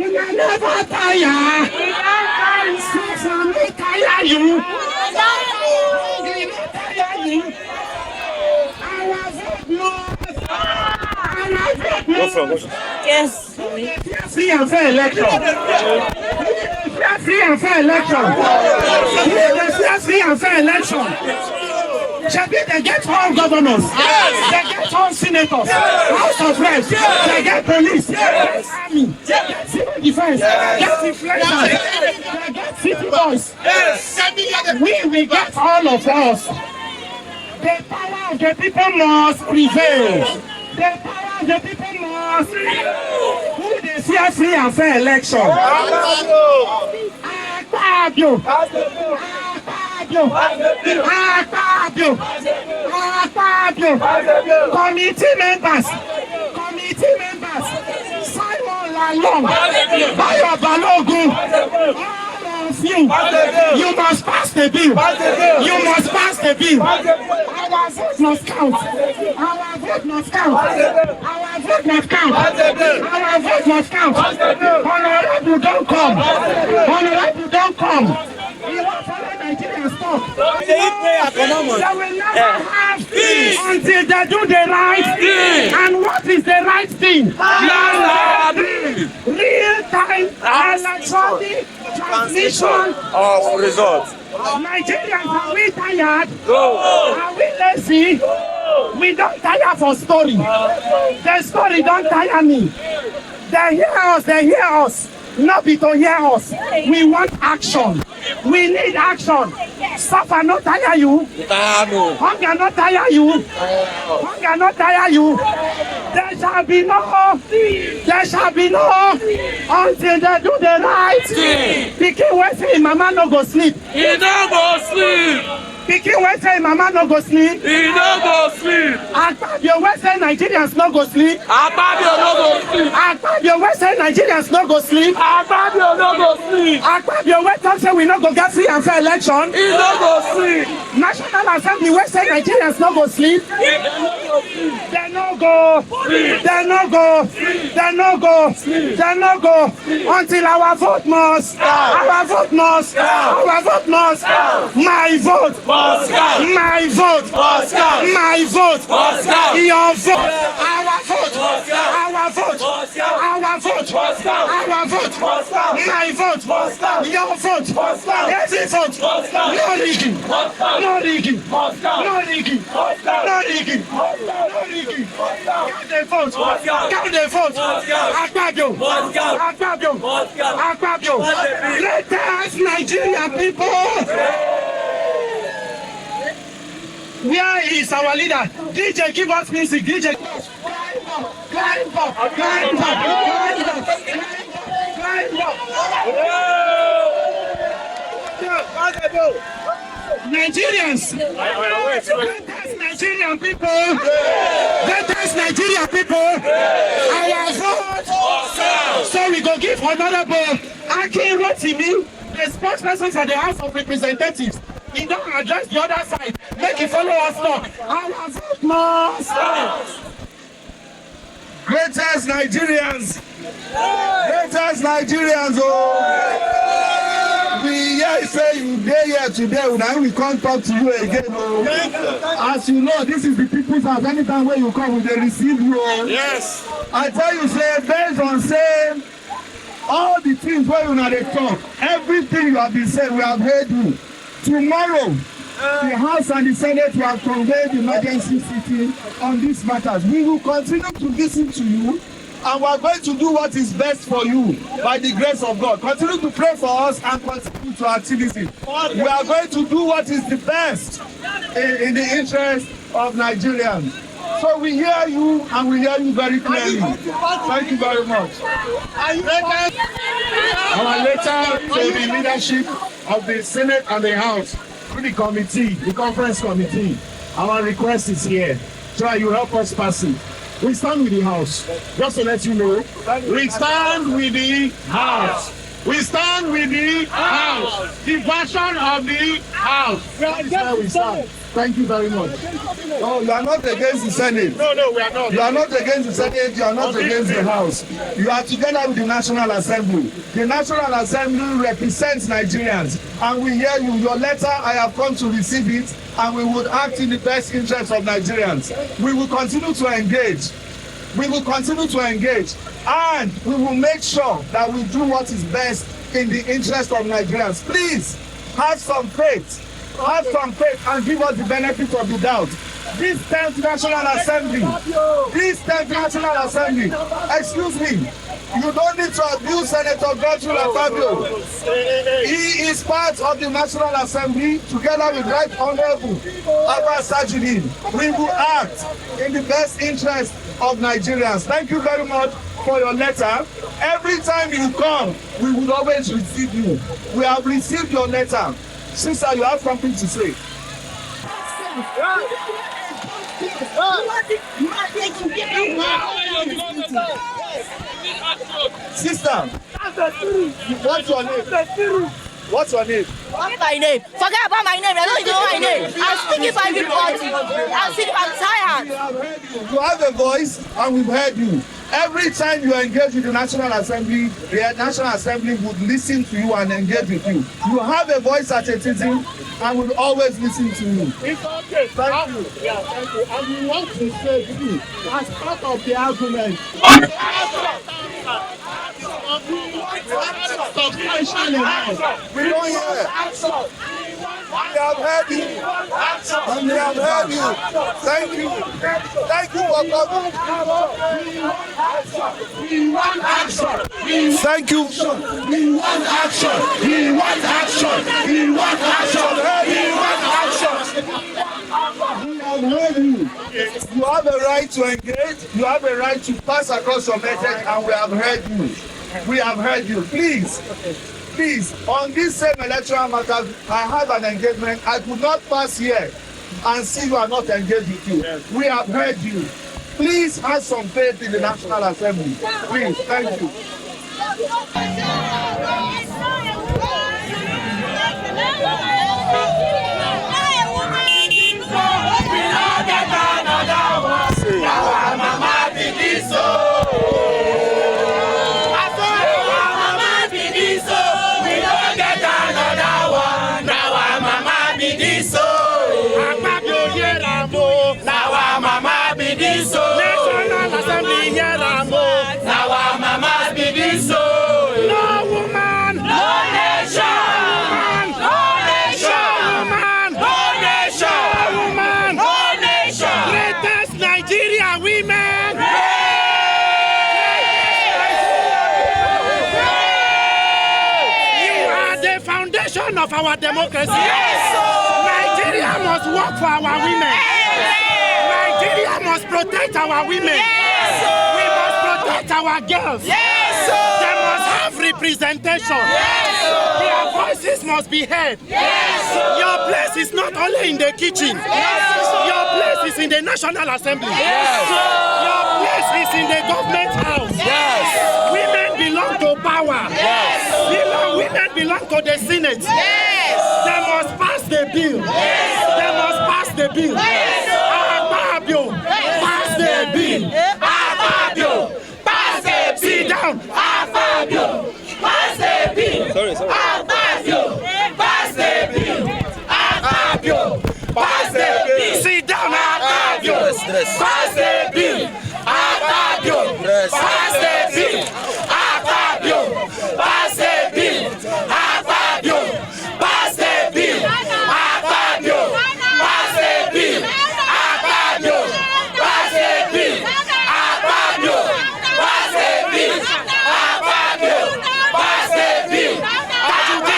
will never tire. So we tire you. We will tire you. Our vote must. Our vote must. Yes. Free and fair election. Free and fair election. Free and fair election. They get all governors, they get all senators, House of Reps, they get police, army, civil defense, get influencers, they get city boys. We will get all of us. The power of the people must prevail. The power of the people must prevail. Who they see free and fair election? Committee members, Simon Lalong, Bayo Balogun, all of you must pass the bill. You must pass the bill. Our vote must count. Our vote must count. Our vote must count. Our vote must count. Honorable don't come. Honorable don't come. You want to follow Nigerians talk. They will never have peace until they do the right thing. And what is the right thing? Real-time electronic transmission of results. Nigerians, are we tired? No. Are we lazy? No. We don't tire for story. The story don't tire me. They hear us. Not be to hear us. We want action. We need action. Suffer not tire you. Hunger not tire you. Hunger not tire you. There shall be no until they do the right thing. Pikin wey say mama no go sleep. He no go sleep. Pikin wey say mama no go sleep. He no go sleep. Akpabio wey say Nigerians no go sleep. Akpabio no go sleep. Akpabio wey say Nigerians no go sleep. Akpabio no go sleep. Akpabio wey talk say we no go get free and fair election. He no go sleep. National Assembly wey say Nigerians no go sleep. They no go. They no go. They no go. They no go until our vote must. Our vote must. Our vote must. My vote. My vote. My vote. Your vote. Our vote. Our vote. Our vote. Our vote. My vote. Your vote. Every vote. No rigging. No rigging. No rigging. No rigging. No rigging. Count the vote. Count the vote. Akpabio. Akpabio. Akpabio. Let us Nigerian people. Where is our leader? DJ, give us music. DJ. Climb up. Climb up. Climb up. Climb up. Climb up. Nigerians. Let us Nigerian people. Let us Nigerian people. Our vote. So we go give Honorable Akin Rotimi, the spokesperson for the House of Representatives. He don't address the other side. Make it follow us now. Our vote must. Greatest Nigerians. Greatest Nigerians. Oh. We hear say you dey here today. Now we can't talk to you again. Oh. As you know, this is the people's house. Anytime when you come, they receive you. Oh. Yes. I tell you, say, based on saying all the things where you know they talk, everything you have been saying, we have heard you. Tomorrow, the House and the Senate will convene the emergency sitting on these matters. We will continue to listen to you, and we are going to do what is best for you by the grace of God. Continue to pray for us and continue to activity. We are going to do what is the best in the interest of Nigerians. So we hear you, and we hear you very clearly. Thank you very much. Our letter to the leadership of the Senate and the House, to the committee, the conference committee. Our request is here. Try you help us pass it. We stand with the House. Just to let you know, we stand with the House. We stand with the house. The version of the house. That is where we stand. Thank you very much. No, you are not against the Senate. No, we are not. You are not against the Senate. You are not against the House. You are together with the National Assembly. The National Assembly represents Nigerians, and we hear you. Your letter, I have come to receive it, and we would act in the best interest of Nigerians. We will continue to engage. We will continue to engage, and we will make sure that we do what is best in the interest of Nigerians. Please have some faith. Have some faith and give us the benefit of the doubt. This 10th National Assembly, excuse me, you don't need to abuse Senator Gertrude Fabio. He is part of the National Assembly together with Right Honorable Abba Sajidin. We will act in the best interest of Nigerians. Thank you very much for your letter. Every time you come, we will always receive you. We have received your letter. Sister, you have something to say. Sister, what's your name? What's your name? What's my name? Forget about my name. I don't even know my name. I'm speaking for everybody. I'm tired. You have a voice, and we've heard you. Every time you engage with the National Assembly, the National Assembly would listen to you and engage with you. You have a voice as a citizen, and will always listen to you. It's okay. Thank you. Yeah, thank you. And we want to say to you, as part of the argument, we don't hear. We have heard you. And we have heard you. Thank you. Thank you for coming. We want action. Thank you. We want action. We want action. We want action. We want action. We have heard you. You have a right to engage. You have a right to pass across your message, and we have heard you. We have heard you. Please, on this same electoral matter, I have an engagement. I could not pass here and see you are not engaged with you. Yes. We have heard you. Please have some faith in the National Assembly. Please, thank you. National Assembly here and more. Now our mama be this so. No woman, no nation. No nation. Woman, no nation. No woman, no nation. Greatest Nigerian women. You are the foundation of our democracy. Yes. Nigeria must work for our women. Nigeria must protect our women. Yes, we must protect our girls. Yes, they must have representation. Yes, their voices must be heard. Yes, your place is not only in the kitchen. Yes, your place is in the National Assembly. Yes, your place is in the government house. Yes, women belong to power. Yes, women belong to the Senate. Yes, they must pass the bill. Yes, they must pass the bill. Yes. Pass the bill. Fabio, pass the bill. Sit down. Fabio, pass the bill. Sorry. Fabio, pass the bill. Fabio, pass the bill. Sit down. Fabio, pass the bill. Fabio, pass the bill. Fabio, pass the bill. Fabio, pass the bill. Fabio, pass the bill. Pass the bill.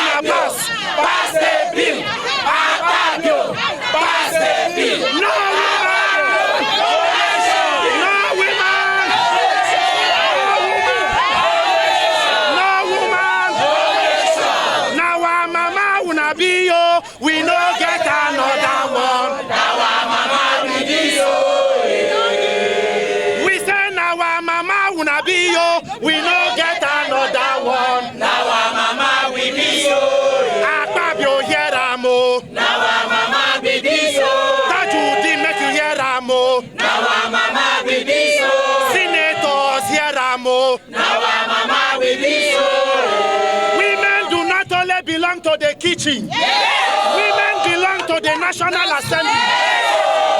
belong to the kitchen. Women belong to the National Assembly.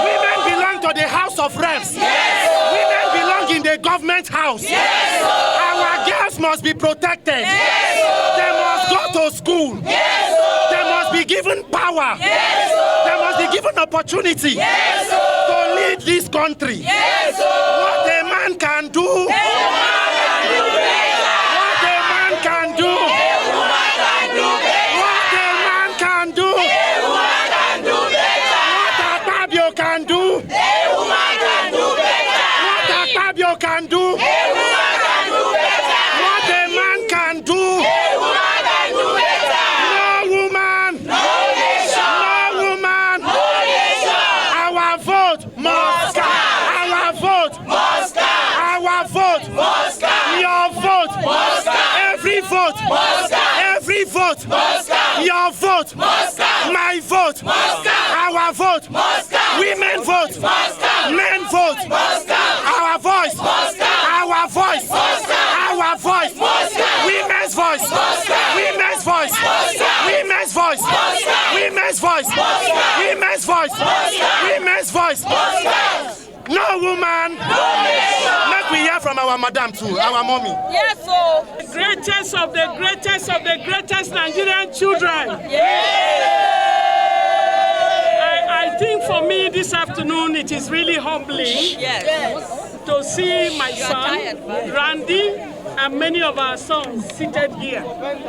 Women belong to the House of Reps. Women belong in the government house. Our girls must be protected. They must go to school. They must be given power. They must be given opportunity to lead this country. What a man can do, what a man can do, what a man can do, what Fabio can do, what Fabio can do, what a man can do. Every vote, your vote, my vote, our vote, women vote, men vote, our voice, our voice, our voice, women's voice, women's voice, women's voice, women's voice, women's voice, women's voice. No woman. Make we hear from our madam too, our mommy. Yes, so the greatest of the greatest of the greatest Nigerian children. I think for me this afternoon it is really humbling to see my son, Randy, and many of our sons seated here.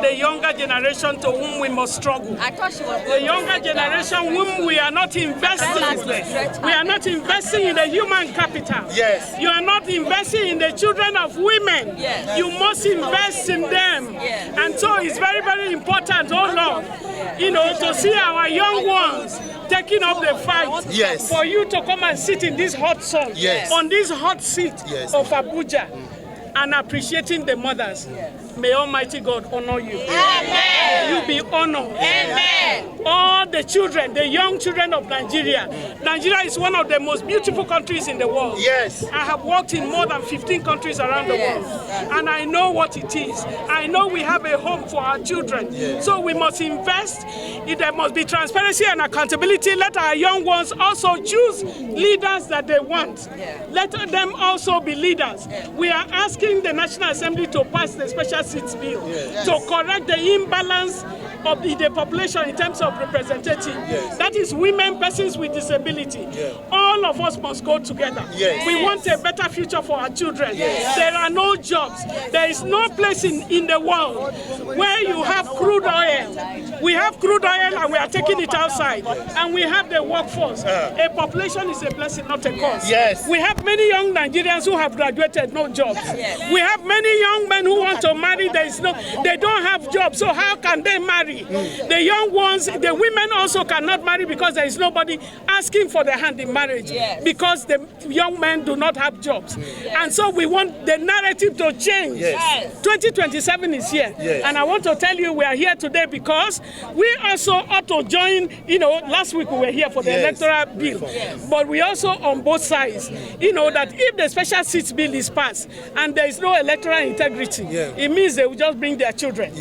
The younger generation to whom we must struggle. I thought she was The younger generation whom we are not investing. We are not investing in the human capital. Yes. You are not investing in the children of women. Yes. You must invest in them. Yes. And so it's very, very important, oh Lord, you know, to see our young ones taking up the fight Yes. for you to come and sit in this hot sun, Yes. on this hot seat Yes. of Abuja, and appreciating the mothers. May Almighty God honor you. Amen. You be honored. Amen. All the children, the young children of Nigeria. Nigeria is one of the most beautiful countries in the world. Yes. I have worked in more than 15 countries around the world. And I know what it is. I know we have a home for our children. So we must invest. There must be transparency and accountability. Let our young ones also choose leaders that they want. Let them also be leaders. We are asking the National Assembly to pass the special seats bill to correct the imbalance of the population in terms of representative. That is women, persons with disability. All of us must go together. We want a better future for our children. There are no jobs. There is no place in the world where you have crude oil. We have crude oil and we are taking it outside. And we have the workforce. A population is a blessing, not a curse. We have many young Nigerians who have graduated, no jobs. We have many young men who want to marry. They don't have jobs. So how can they marry? The young ones, the women also cannot marry because there is nobody asking for their hand in marriage because the young men do not have jobs. And so we want the narrative to change. 2027 is here. And I want to tell you we are here today because we also ought to join, you know, last week we were here for the electoral bill. But we also on both sides, you know, that if the special seats bill is passed and there is no electoral integrity, it means they will just bring their children.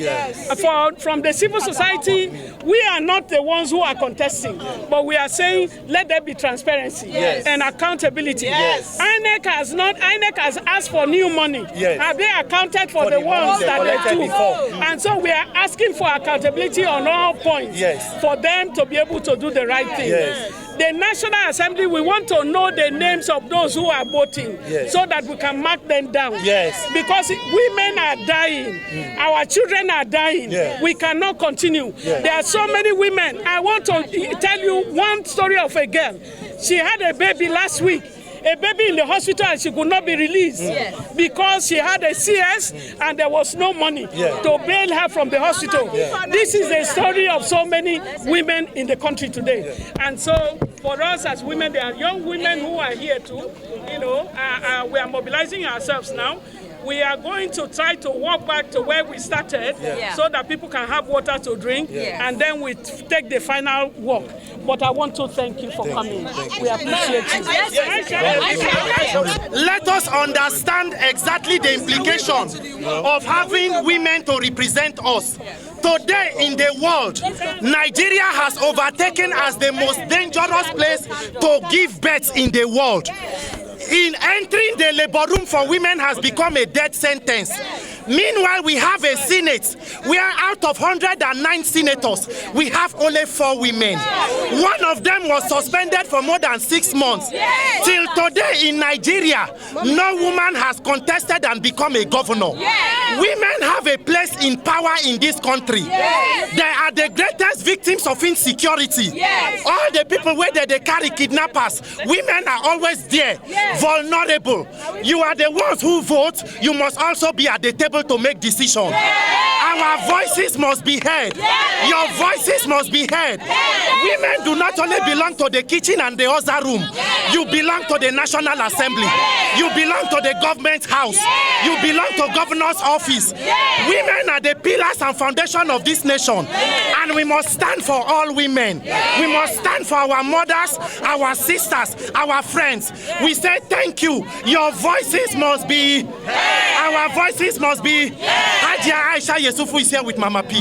From the civil society, we are not the ones who are contesting, but we are saying let there be transparency and accountability. INEC has asked for new money. Have they accounted for the ones that they took? And so we are asking for accountability on all points for them to be able to do the right thing. The National Assembly, we want to know the names of those who are voting so that we can mark them down. Because women are dying. Our children are dying. We cannot continue. There are so many women. I want to tell you one story of a girl. She had a baby last week. A baby in the hospital and she could not be released because she had a CS and there was no money to bail her from the hospital. This is the story of so many women in the country today. And so for us as women, there are young women who are here too. You know, we are mobilizing ourselves now. We are going to try to walk back to where we started so that people can have water to drink, and then we take the final walk. But I want to thank you for coming. We appreciate you. Let us understand exactly the implication of having women to represent us. Today in the world, Nigeria has overtaken as the most dangerous place to give birth in the world. In entering the labor room for women has become a death sentence. Meanwhile, we have a Senate where out of 109 senators, we have only 4 women. One of them was suspended for more than 6 months. Till today in Nigeria, no woman has contested and become a governor. Women have a place in power in this country. They are the greatest victims of insecurity. All the people where they carry kidnappers, women are always there, vulnerable. You are the ones who vote, you must also be at the table to make decisions. Our voices must be heard. Your voices must be heard. Women do not only belong to the kitchen and the other room. You belong to the National Assembly. You belong to the government house. You belong to governor's office. Women are the pillars and foundation of this nation. And we must stand for all women. We must stand for our mothers, our sisters, our friends. We say thank you. Your voices must be, our voices must be. Hajia Aisha Yesufu is here with Mama P.